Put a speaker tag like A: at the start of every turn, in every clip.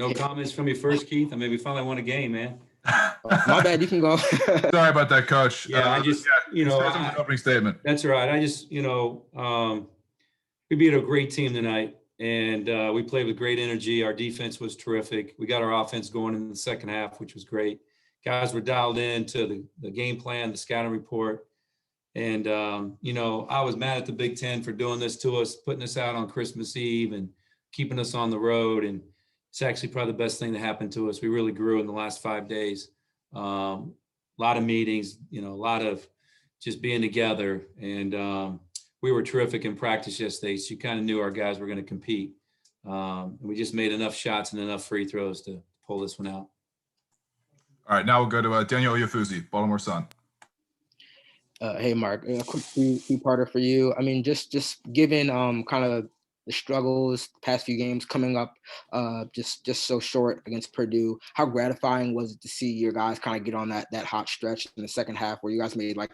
A: No comments from you first, Keith? I mean, we finally won a game, man.
B: My bad. You can go.
C: Sorry about that, Coach.
A: Yeah, I just, you know,
C: an opening statement.
A: That's right. I just, you know, we beat a great team tonight, and we played with great energy. Our defense was terrific. We got our offense going in the second half, which was great. Guys were dialed in to the game plan, the scouting report. And, you know, I was mad at the Big Ten for doing this to us, putting us out on Christmas Eve and keeping us on the road. And it's actually probably the best thing that happened to us. We really grew in the last 5 days. A lot of meetings, you know, a lot of just being together. And we were terrific in practice yesterday. So you kind of knew our guys were going to compete. And we just made enough shots and enough free throws to pull this one out.
C: All right, now we'll go to Daniel Oyefusi, Baltimore Sun.
B: Hey, Mark, a quick two-parter for you. I mean, just given kind of the struggles the past few games coming up, just so short against Purdue, how gratifying was it to see your guys kind of get on that hot stretch in the second half where you guys made like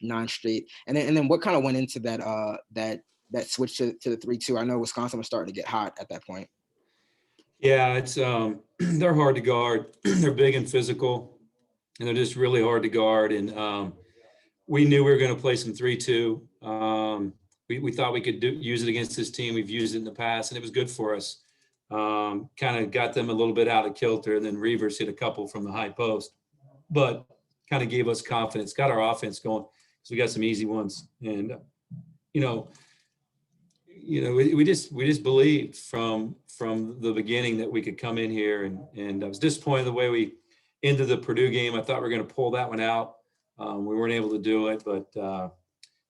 B: 9 straight? And then what kind of went into that switch to the 3-2? I know Wisconsin was starting to get hot at that point.
A: Yeah, it's they're hard to guard. They're big and physical, and they're just really hard to guard. And we knew we were going to play some 3-2. We thought we could use it against this team. We've used it in the past, and it was good for us. Kind of got them a little bit out of kilter, and then Reavers hit a couple from the high post, but kind of gave us confidence, got our offense going because we got some easy ones. And we just believed from the beginning that we could come in here, and I was disappointed the way we ended the Purdue game. I thought we were going to pull that one out. We weren't able to do it, but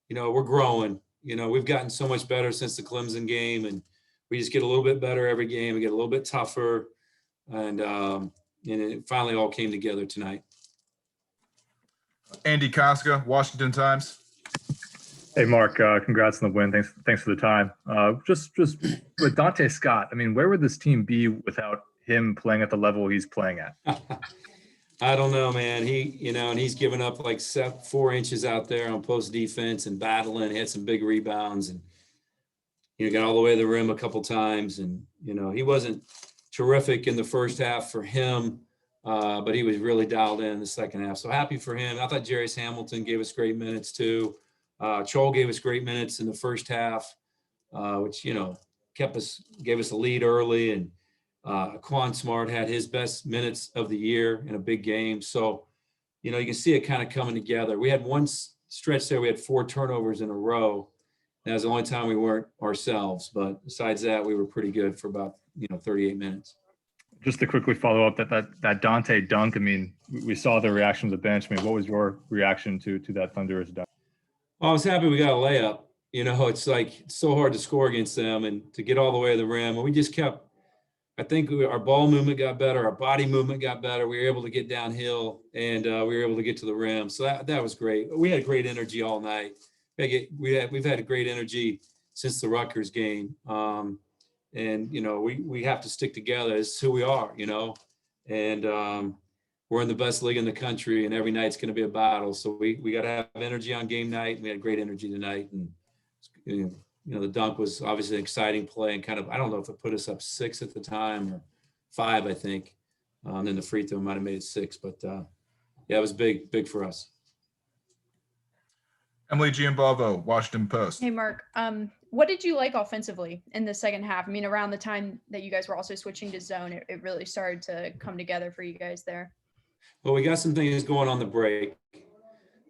A: we're growing. We've gotten so much better since the Clemson game, and we just get a little bit better every game. We get a little bit tougher, and it finally all came together tonight.
C: Andy Koska, Washington Times.
D: Hey, Mark, congrats on the win. Thanks for the time. Just with Dante Scott, I mean, where would this team be without him playing at the level he's playing at?
A: I don't know, man. And he's given up like 4 inches out there on post defense and battling. He had some big rebounds and, got all the way to the rim a couple times. And, he wasn't terrific in the first half for him, but he was really dialed in the second half. So happy for him. I thought Jarius Hamilton gave us great minutes too. Chol gave us great minutes in the first half, which, gave us a lead early. And Quan Smart had his best minutes of the year in a big game. So, you can see it kind of coming together. We had one stretch there. We had 4 turnovers in a row. That was the only time we weren't ourselves. But besides that, we were pretty good for about, 38 minutes.
D: Just to quickly follow up that Dante dunk, I mean, we saw the reaction of the bench. I mean, what was your reaction to that thunderous dunk?
A: Well, I was happy we got a layup. It's so hard to score against them and to get all the way to the rim. And we just kept, I think our ball movement got better. Our body movement got better. We were able to get downhill and we were able to get to the rim. So that was great. We had great energy all night. We've had a great energy since the Rutgers game. And we have to stick together. It's who we are, and we're in the best league in the country, and every night's going to be a battle. So we got to have energy on game night. We had great energy tonight, and the dunk was obviously an exciting play, and kind of, I don't know if it put us up 6 at the time or 5, I think. And then the free throw might have made it 6, but it was big for us.
C: Emily Giambavo, Washington Post.
E: Hey, Mark. What did you like offensively in the second half? I mean, around the time that you guys were also switching to zone, it really started to come together for you guys there.
A: Well, we got some things going on the break.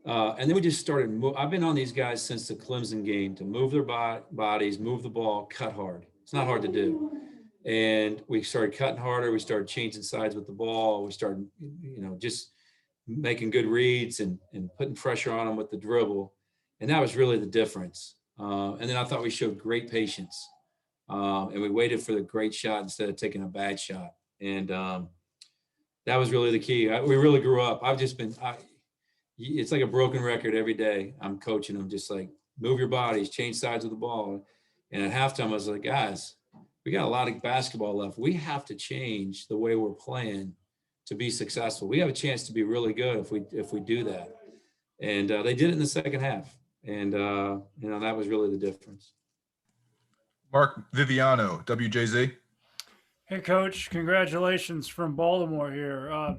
A: And then we just started. I've been on these guys since the Clemson game to move their bodies, move the ball, cut hard. It's not hard to do. And we started cutting harder. We started changing sides with the ball. We started, just making good reads and putting pressure on them with the dribble. And that was really the difference. And then I thought we showed great patience. And we waited for the great shot instead of taking a bad shot. And that was really the key. We really grew up. It's like a broken record every day. I'm coaching them, just like, move your bodies, change sides of the ball. And at halftime, I was like, guys, we got a lot of basketball left. We have to change the way we're playing to be successful. We have a chance to be really good if we do that. And they did it in the second half. And, that was really the difference.
C: Mark Viviano, WJZ.
F: Hey, Coach, congratulations from Baltimore here.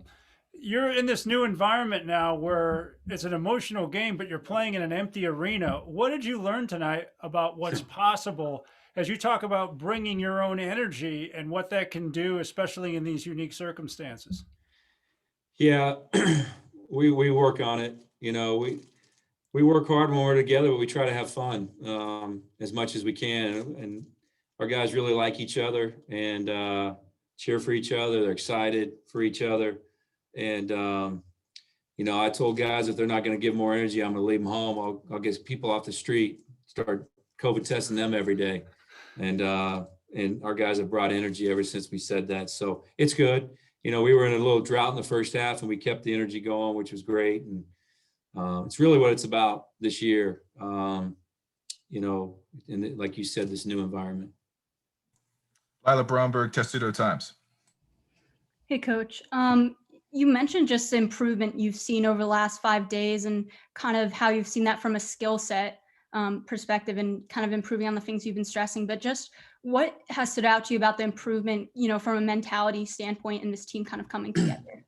F: You're in this new environment now where it's an emotional game, but you're playing in an empty arena. What did you learn tonight about what's possible as you talk about bringing your own energy and what that can do, especially in these unique circumstances?
A: Yeah, we work on it. We work hard when we're together, but we try to have fun as much as we can. And our guys really like each other and cheer for each other. They're excited for each other. And, I told guys if they're not going to give more energy, I'm going to leave them home. I'll get people off the street, start COVID testing them every day. And our guys have brought energy ever since we said that. So it's good. We were in a little drought in the first half and we kept the energy going, which was great. And it's really what it's about this year, and like you said, this new environment.
C: Lila Bromberg, Testudo Times.
G: Hey, Coach. You mentioned just the improvement you've seen over the last 5 days and kind of how you've seen that from a skill set perspective and kind of improving on the things you've been stressing. But just what has stood out to you about the improvement, from a mentality standpoint and this team kind of coming together?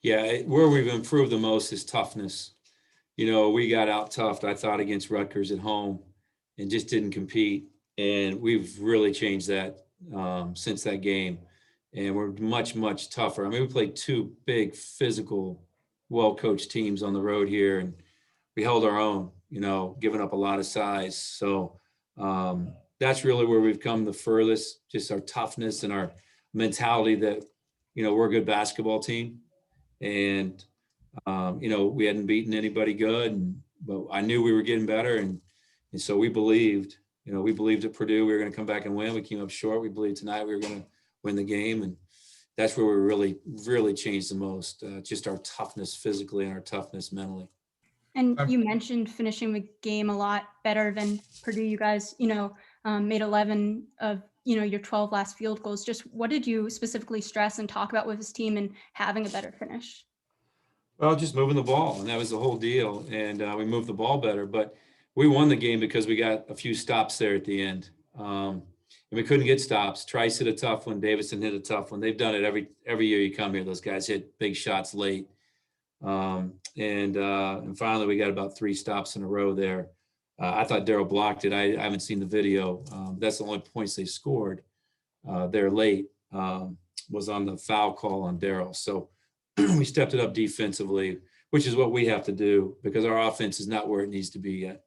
A: Yeah, where we've improved the most is toughness. We got out toughed, I thought, against Rutgers at home and just didn't compete. And we've really changed that since that game. And we're much, much tougher. I mean, we played two big, physical, well-coached teams on the road here, and we held our own, giving up a lot of size. So that's really where we've come the furthest, just our toughness and our mentality that, we're a good basketball team. And, we hadn't beaten anybody good, but I knew we were getting better. And so we believed at Purdue, we were going to come back and win. We came up short. We believed tonight we were going to win the game. And that's where we really, really changed the most, just our toughness physically and our toughness mentally.
G: And you mentioned finishing the game a lot better than Purdue. You guys, made 11 of, your 12 last field goals. Just what did you specifically stress and talk about with this team and having a better finish?
A: Well, just moving the ball, and that was the whole deal. And we moved the ball better, but we won the game because we got a few stops there at the end. And we couldn't get stops. Trice hit a tough one. Davison hit a tough one. They've done it every year you come here. Those guys hit big shots late. And finally, we got about 3 stops in a row there. I thought Darryl blocked it. I haven't seen the video. That's the only points they scored there late was on the foul call on Darryl. So we stepped it up defensively, which is what we have to do because our offense is not where it needs to be yet.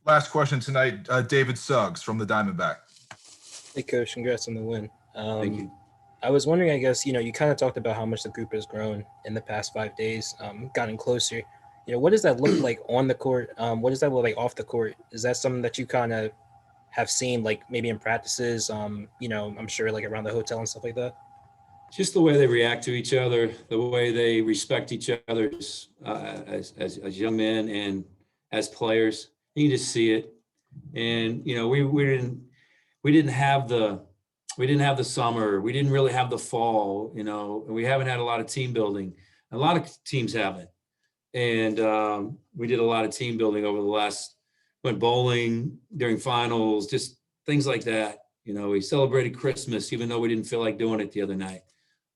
C: Last question tonight, David Suggs from the Diamondback.
H: Hey, Coach, congrats on the win.
A: Thank you.
H: I was wondering, I guess, you kind of talked about how much the group has grown in the past 5 days, gotten closer. What does that look like on the court? What does that look like off the court? Is that something that you kind of have seen, like maybe in practices, I'm sure like around the hotel and stuff like that?
A: Just the way they react to each other, the way they respect each other as young men and as players. You can just see it. And, we didn't have the summer. We didn't really have the fall, and we haven't had a lot of team building. A lot of teams haven't. And we did a lot of team building over the went bowling during finals, just things like that. We celebrated Christmas, even though we didn't feel like doing it the other night.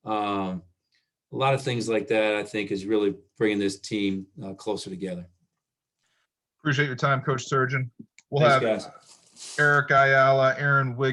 A: A lot of things like that, I think, is really bringing this team closer together.
C: Appreciate your time, Coach Turgeon. We'll
A: Thanks,
C: have
A: guys.
C: Eric Ayala, Aaron Wiggins.